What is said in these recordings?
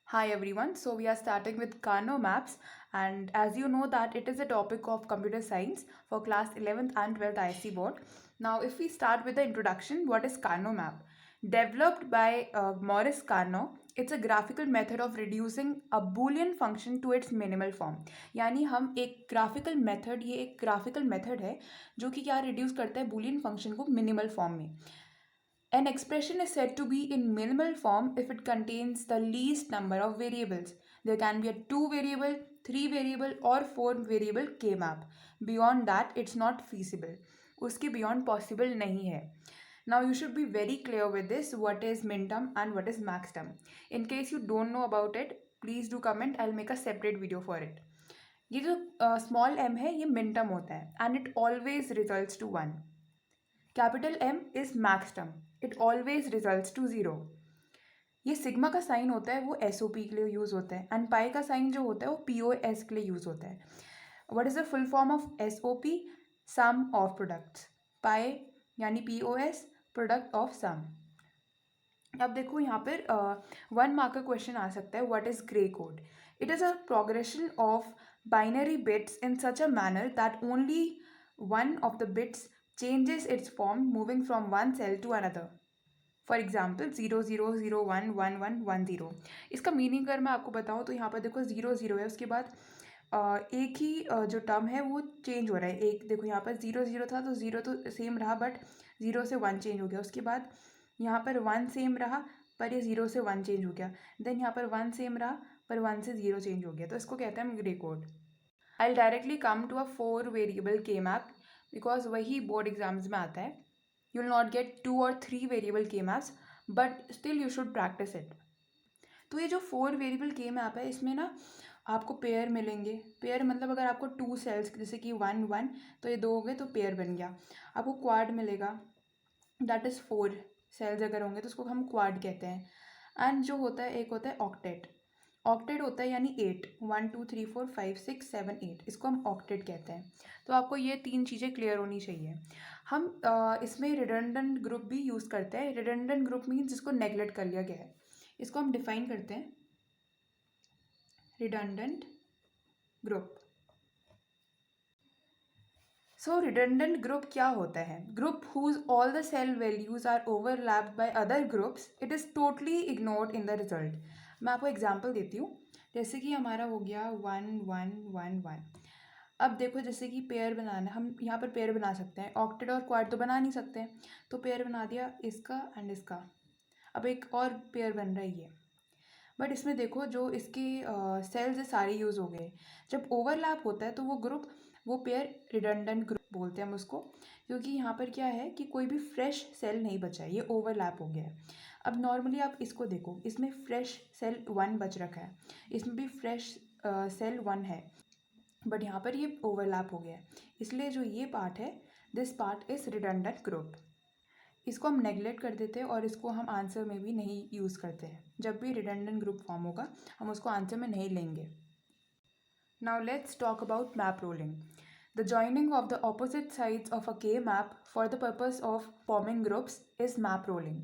Hi everyone. So we are starting with Carnot maps, and as you know that it is a topic of computer science for class 11th and 12th ISC board. Now if we start with the introduction, what is Carnot map? Developed by Maurice Carnot, it's a graphical method of reducing a boolean function to its minimal form. यानी हम एक graphical method ये एक graphical method है जो कि क्या reduce करता है बूलियन फंक्शन को मिनिमल फॉर्म में. An expression is said to be in minimal form if it contains the least number of variables. There can be a 2 variable, 3 variable or 4 variable k-map. Beyond that, it's not feasible. उसके beyond possible नहीं है. Now you should be very clear with this, what is minterm and what is maxterm. In case you don't know about it, please do comment, I'll make a separate video for it. ये जो small m है ये minterm होता है and it always results to 1. Capital M is max term, it always results to 0. ये sigma का sign होता है वो SOP के लिए यूज़ होता है एंड पाई का साइन जो होता है वो POS के लिए यूज़ होता है. What is the full form of SOP? Sum of products. पाई यानी POS प्रोडक्ट ऑफ सम. अब देखो यहाँ पर 1 मार्क का क्वेश्चन आ सकता है. What is grey code? It is a progression of binary bits in such a manner that only one of the bits changes its form moving from one cell to another. For example 00011110. इसका meaning अगर मैं आपको बताऊँ तो यहाँ पर देखो 00 है, उसके बाद एक ही जो टर्म है वो चेंज हो रहा है. एक देखो यहाँ पर 00 था तो 0 तो सेम रहा बट 0 से 1 चेंज हो गया. उसके बाद यहाँ पर 1 सेम रहा पर ये 0 से 1 चेंज हो गया. देन यहाँ पर 1 सेम रहा पर 1 से 0 चेंज हो गया. तो इसको कहते हैं हम grey code. I directly come to a 4 variable के मैप बिकॉज वही बोर्ड एग्जाम्स में आता है. यू विल नॉट गेट 2 और 3 वेरिएबल के maps but still you should practice it. तो ये जो 4 वेरिएबल के मैप है इसमें ना आपको पेयर मिलेंगे. पेयर मतलब अगर आपको 2 सेल्स जैसे कि 1 1 तो ये 2 हो गए तो पेयर बन गया. आपको क्वाड मिलेगा दैट इज़ 4 सेल्स अगर होंगे तो उसको हम क्वाड कहते हैं. एंड जो होता है एक होता है ऑक्टेट. ऑक्टेट होता है यानी 8 1 2 3 4 5 6 7 8, इसको हम ऑक्टेट कहते हैं. तो आपको ये 3 चीज़ें क्लियर होनी चाहिए. हम इसमें रिडंडेंट ग्रुप भी यूज़ करते हैं. रिडंडेंट ग्रुप मीन्स जिसको नेगलेक्ट कर लिया गया है. इसको हम डिफाइन करते हैं. Redundant group. So redundant group क्या होता है? Group whose all the cell values are overlapped by other groups, it is totally ignored in the result. मैं आपको एग्जांपल देती हूँ. जैसे कि हमारा हो गया 1 1 1 1. अब देखो जैसे कि पेयर बनाना, हम यहाँ पर पेयर बना सकते हैं. ऑक्टेट और क्वाड तो बना नहीं सकते हैं तो पेयर बना दिया इसका एंड इसका. अब एक और पेयर बन रहा है ये. बट इसमें देखो जो इसके सेल्स सारे यूज़ हो गए. जब ओवरलैप होता है तो वो ग्रुप वो पेयर रिडंडेंट ग्रुप बोलते हैं हम उसको, क्योंकि यहाँ पर क्या है कि कोई भी फ्रेश सेल नहीं बचा है, ये ओवरलैप हो गया है. अब नॉर्मली आप इसको देखो, इसमें फ्रेश सेल 1 बच रखा है, इसमें भी फ्रेश सेल 1 है बट यहाँ पर ये ओवरलैप हो गया है. इसलिए जो ये पार्ट है this part is redundant group. इसको हम नेगलेक्ट कर देते हैं और इसको हम आंसर में भी नहीं यूज़ करते हैं. जब भी रिडंडेंट ग्रुप फॉर्म होगा हम उसको आंसर में नहीं लेंगे. Now let's talk about map rolling. The joining of the opposite sides of a K map for the purpose of forming groups is map rolling.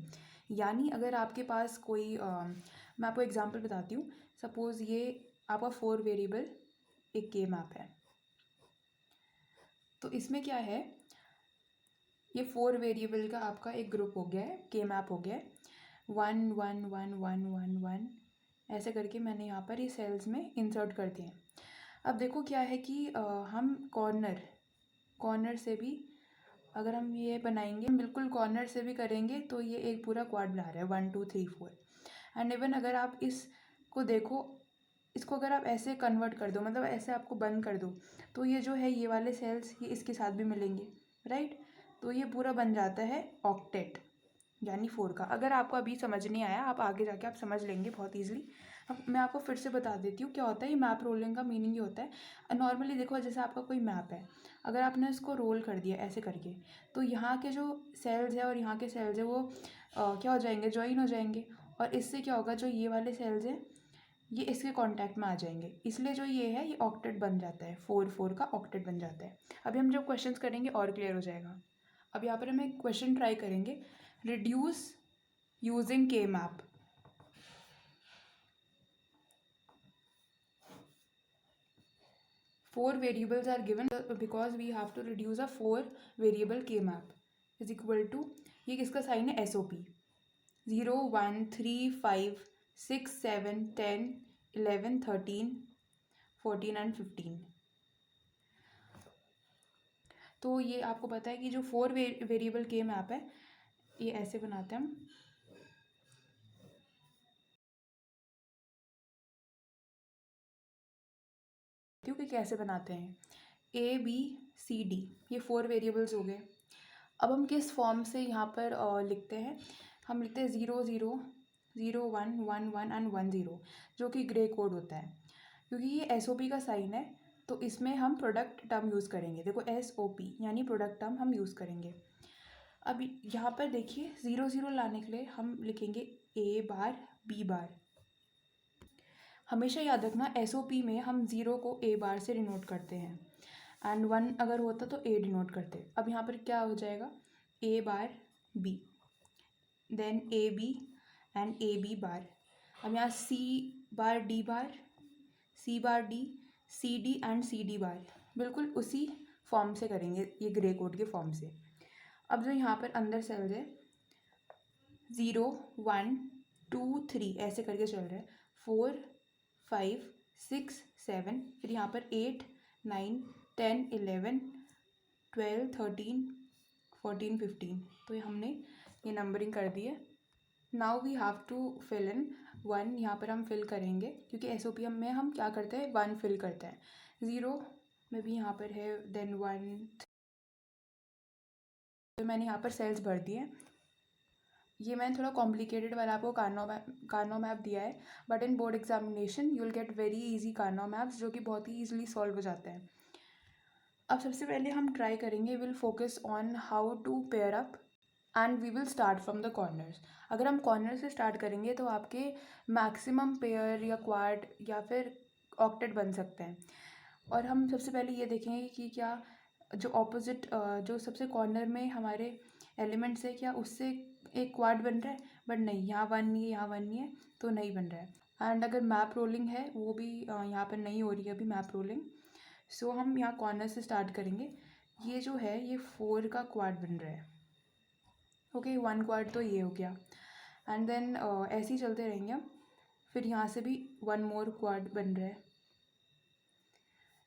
यानी अगर आपके पास कोई मैं आपको एग्जांपल बताती हूँ. सपोज़ ये आपका 4 वेरिएबल एक के मैप है. तो इसमें क्या है, ये 4 वेरिएबल का आपका एक ग्रुप हो गया है, के मैप हो गया है. 1 1 1 1 1 1 ऐसे करके मैंने यहाँ पर ये सेल्स में इंसर्ट कर दिए. अब देखो क्या है कि हम कॉर्नर से भी अगर हम ये बनाएंगे, बिल्कुल कॉर्नर से भी करेंगे तो ये एक पूरा क्वाड बना रहा है 1 2 3 4. एंड इवन अगर आप इसको देखो, इसको अगर आप ऐसे कन्वर्ट कर दो, मतलब ऐसे आपको बंद कर दो, तो ये जो है ये वाले सेल्स ये इसके साथ भी मिलेंगे, राइट. तो ये पूरा बन जाता है ऑक्टेट यानी 4 का. अगर आपको अभी समझ नहीं आया आप आगे जाके आप समझ लेंगे बहुत ईजिली. अब मैं आपको फिर से बता देती हूँ क्या होता है. ये मैप रोलिंग का मीनिंग ये होता है, नॉर्मली देखो जैसे आपका कोई मैप है, अगर आपने इसको रोल कर दिया ऐसे करके तो यहाँ के जो सेल्स है और यहाँ के सेल्स है वो क्या हो जाएंगे, ज्वाइन हो जाएंगे. और इससे क्या होगा, जो ये वाले सेल्स हैं ये इसके कांटेक्ट में आ जाएंगे. इसलिए जो ये है ये ऑक्टेट बन जाता है, 4 4 का ऑक्टेट बन जाता है. अभी हम जब क्वेश्चंस करेंगे और क्लियर हो जाएगा. अब यहाँ पर हम एक क्वेश्चन ट्राई करेंगे. रिड्यूस यूजिंग के map. 4 variables are given because we have to reduce a 4 variable k map is equal to, ये किसका साइन है, SOP, 0 1 3 5 6 7 10 11 13 14 एंड 15। तो ये आपको पता है कि जो 4 वेरिएबल के मैप है ये ऐसे बनाते हैं हम, क्योंकि कैसे बनाते हैं, ABCD ये 4 वेरिएबल्स हो गए। अब हम किस फॉर्म से यहाँ पर लिखते हैं, हम लिखते हैं 0 0 0 1 1 1 एंड 1 0, जो कि ग्रे कोड होता है। क्योंकि ये SOP का साइन है तो इसमें हम प्रोडक्ट टर्म यूज़ करेंगे। देखो SOP यानी प्रोडक्ट टर्म हम यूज़ करेंगे। अब यहाँ पर देखिए 0 0 लाने के लिए हम लिखेंगे A बार B बार। हमेशा याद रखना SOP में हम 0 को A बार से डिनोट करते हैं एंड 1 अगर होता तो A डिनोट करते। अब यहाँ पर क्या हो जाएगा, A bar B, then AB and AB bar. अब यहाँ C bar D bar, C bar D, CD and CD bar, बिल्कुल उसी फॉर्म से करेंगे, ये ग्रे कोड के फॉर्म से। अब जो यहाँ पर अंदर सेल्स है 0 1 2 3 ऐसे करके चल रहा है, 4 5 6 7, फिर यहाँ पर 8 9 10 11 12 13 14 15। तो ये हमने ये नंबरिंग कर दी है। Now we have to fill in 1, यहाँ पर हम फिल करेंगे क्योंकि SOP में हम क्या करते हैं, 1 फिल करते हैं। 0 में भी यहाँ पर है, देन 1, तो मैंने यहाँ पर सेल्स भर दिए। ये मैंने थोड़ा कॉम्प्लिकेटेड वाला आपको कार्नो मैप दिया है, but in board examination you will get very easy Karnaugh maps जो कि बहुत ही ईजिली सॉल्व हो जाते हैं। अब सबसे पहले हम ट्राई करेंगे, will focus on how to pair up and we will start from the corners. अगर हम कॉर्नर से स्टार्ट करेंगे तो आपके मैक्सिमम पेयर या क्वाड या फिर ऑक्टेट बन सकते हैं। और हम सबसे पहले ये देखेंगे कि क्या जो ऑपोजिट जो सबसे कॉर्नर में हमारे एलिमेंट्स है क्या उससे एक क्वाड बन रहा है, बट नहीं, यहाँ 1 नहीं है, यहाँ 1 नहीं है, तो नहीं बन रहा है। एंड अगर मैप रोलिंग है वो भी यहाँ पर नहीं हो रही है अभी मैप रोलिंग, सो हम यहाँ कॉर्नर से स्टार्ट करेंगे। ये जो है ये 4 का क्वाड बन रहा है, ओके 1 क्वाड तो ये हो गया। एंड देन ऐसे ही चलते रहेंगे हम, फिर यहाँ से भी 1 मोर क्वाड बन रहा है,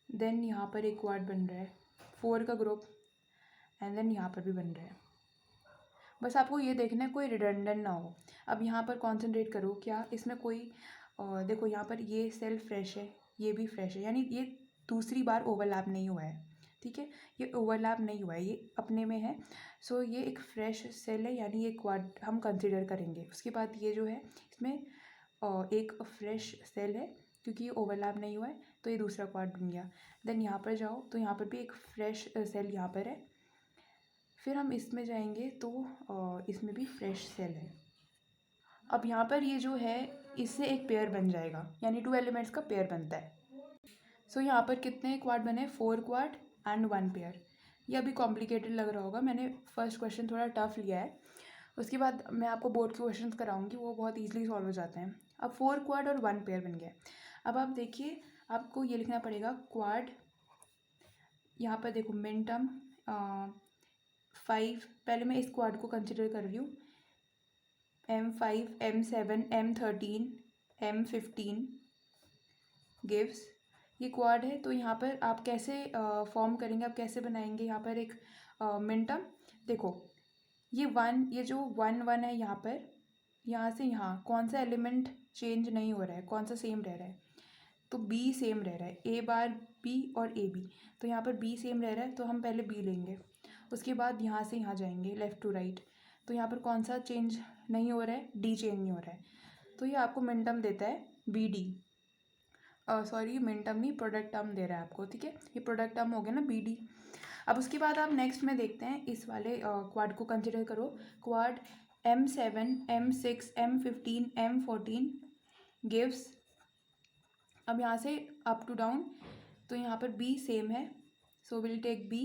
देन यहाँ पर एक क्वाड बन रहा है 4 का ग्रुप, एंड देन यहाँ पर भी बन रहा है। बस आपको ये देखना है कोई रिडंडेंट ना हो। अब यहाँ पर कॉन्सेंट्रेट करो, क्या इसमें कोई देखो यहाँ पर ये सेल फ्रेश है, ये भी फ्रेश है, यानी ये दूसरी बार ओवरलैप नहीं हुआ है, ठीक है, ये ओवरलैप नहीं हुआ है, ये अपने में है। सो ये एक फ्रेश सेल है, यानी ये क्वाड हम कंसिडर करेंगे। उसके बाद ये जो है इसमें एक फ्रेश सेल है क्योंकि ये ओवरलैप नहीं हुआ है, तो ये दूसरा क्वाड बन गया। देन यहाँ पर जाओ तो यहाँ पर भी एक फ्रेश सेल यहाँ पर है, फिर हम इसमें जाएंगे तो इसमें भी फ्रेश सेल है। अब यहाँ पर ये जो है इससे एक पेयर बन जाएगा, यानी 2 एलिमेंट्स का पेयर बनता है। सो यहाँ पर कितने क्वाड बने, 4 क्वाड एंड 1 पेयर। ये अभी कॉम्प्लिकेटेड लग रहा होगा, मैंने फर्स्ट क्वेश्चन थोड़ा टफ लिया है, उसके बाद मैं आपको बोर्ड के क्वेश्चन कराऊंगी, वो बहुत ईजिली सॉल्व हो जाते हैं। अब 4 क्वाड और 1 पेयर बन गया। अब आप देखिए आपको ये लिखना पड़ेगा क्वाड, यहाँ पर देखो मिन टर्म 5, पहले मैं इस क्वाड को कंसिडर कर रही हूँ, M5 M7 M13 M15 gives, ये क्वाड है। तो यहाँ पर आप कैसे फॉर्म करेंगे, आप कैसे बनाएंगे यहाँ पर एक मिन टर्म। देखो ये 1, ये जो 1 1 है यहाँ पर, यहाँ से यहाँ कौन सा एलिमेंट चेंज नहीं हो रहा है, कौन सा सेम रह रहा है, तो B सेम रह रहा है, A बार B और AB, तो यहाँ पर B सेम रह रहा है तो हम पहले B लेंगे। उसके बाद यहाँ से यहाँ जाएंगे लेफ़्ट टू राइट, तो यहाँ पर कौन सा चेंज नहीं हो रहा है, D चेंज नहीं हो रहा है, तो ये आपको मिन टर्म देता है BD, सॉरी मिन टर्म नहीं, प्रोडक्ट टर्म दे रहा है आपको, ठीक है, ये प्रोडक्ट टर्म हो गया ना BD। अब उसके बाद आप नेक्स्ट में देखते हैं, इस वाले क्वाड को कंसिडर करो, quad M7 M6 M15 M14 gives, अब यहाँ से अप टू डाउन, तो यहाँ पर B सेम है, so will take B,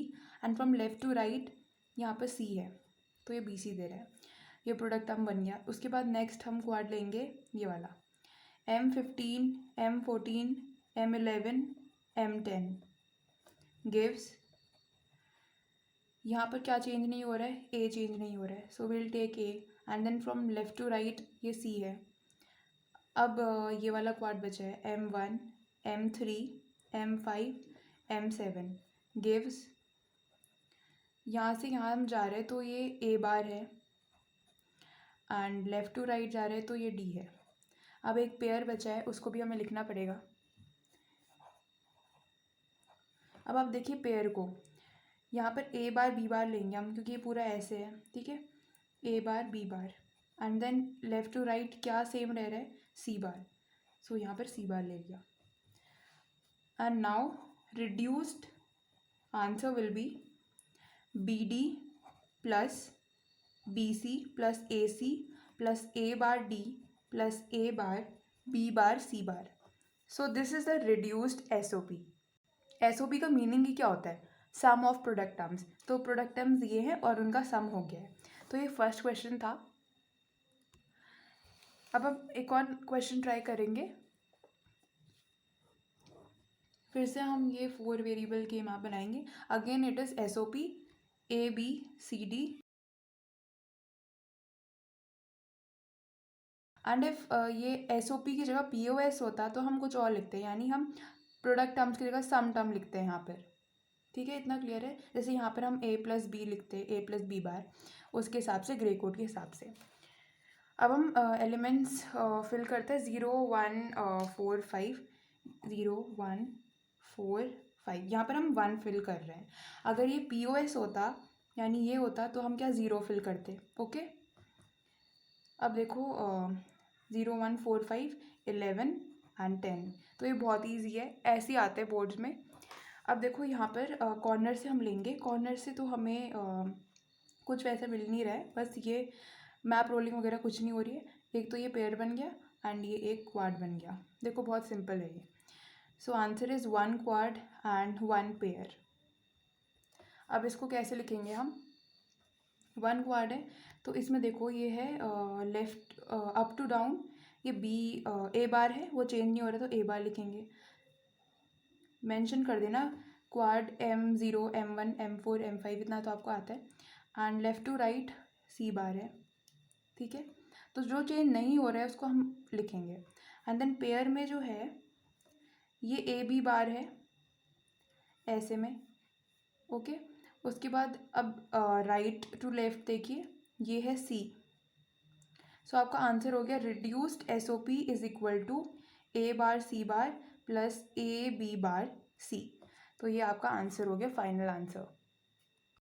and from left to right यहाँ पर C है, तो ये BC दे रहा है, ये प्रोडक्ट टर्म बन गया। उसके बाद नेक्स्ट हम क्वाड लेंगे ये वाला M15 M14 M11 M10, gives, यहाँ पर क्या चेंज नहीं हो रहा है, ए चेंज नहीं हो रहा है, so will take A and then from left to right ये सी है। अब ये वाला क्वाड बचा है M1, M3, M5, M7 gives, यहाँ से यहाँ हम जा रहे हैं तो ये ए बार है एंड लेफ़्ट टू राइट जा रहे हैं तो ये डी है। अब एक पेयर बचा है, उसको भी हमें लिखना पड़ेगा। अब आप देखिए पेयर को, यहाँ पर ए बार बी बार लेंगे हम क्योंकि ये पूरा ऐसे है, ठीक है, A bar B bar and then left to right क्या सेम रह रहा है, सी बार, सो यहाँ पर सी बार ले लिया। And now reduced answer will be B D plus B C plus A C plus A bar D plus A bar B bar C bar. So this is the reduced S O P. S O P का meaning ही क्या होता है, sum of product terms. तो product terms ये हैं और उनका सम हो गया है। तो ये फर्स्ट क्वेश्चन था। अब हम एक और क्वेश्चन ट्राई करेंगे। फिर से हम ये 4 वेरिएबल के मैप बनाएंगे। Again it is S O P A B C D and if ये एस ओ पी की जगह पी ओ एस होता तो हम कुछ और लिखते हैं, यानी हम प्रोडक्ट टर्म्स की जगह सम टर्म लिखते हैं यहाँ पर। ठीक है, इतना क्लियर है। जैसे यहाँ पर हम ए प्लस बी लिखते हैं, ए प्लस बी बार, उसके हिसाब से ग्रे कोड के हिसाब से। अब हम एलिमेंट्स फिल करते हैं 0 1 4 5 0 1 4 5। यहाँ पर हम 1 फिल कर रहे हैं। अगर ये पी ओ एस होता यानी ये होता तो हम क्या 0 फिल करते। ओके, अब देखो 0 1 4 5 11 एंड 10, तो ये बहुत ईजी है, ऐसे ही आते हैं बोर्ड्स में। अब देखो यहाँ पर कॉर्नर से हम लेंगे, कॉर्नर से तो हमें कुछ वैसा मिल नहीं रहा है, बस ये मैप रोलिंग वगैरह कुछ नहीं हो रही है। एक तो ये पेयर बन गया एंड ये एक क्वाड बन गया। देखो बहुत सिंपल है ये। So answer is 1 quad and 1 pair. अब इसको कैसे लिखेंगे हम, 1 क्वाड है तो इसमें देखो ये है लेफ्ट अप टू डाउन, ये बी ए बार है, वो चेंज नहीं हो रहा तो ए बार लिखेंगे। मेंशन कर देना quad M0 M1 M4 M5 इतना तो आपको आता है एंड लेफ़्ट टू राइट सी बार है। ठीक है, तो जो चेंज नहीं हो रहा है उसको हम लिखेंगे। एंड देन पेयर में जो है ये ए बी बार है ऐसे में। ओके, उसके बाद अब राइट टू लेफ्ट देखिए, ये है सी। सो आपका आंसर हो गया reduced S O P is equal to A bar C bar plus A B bar C. तो ये आपका आंसर हो गया, फाइनल आंसर।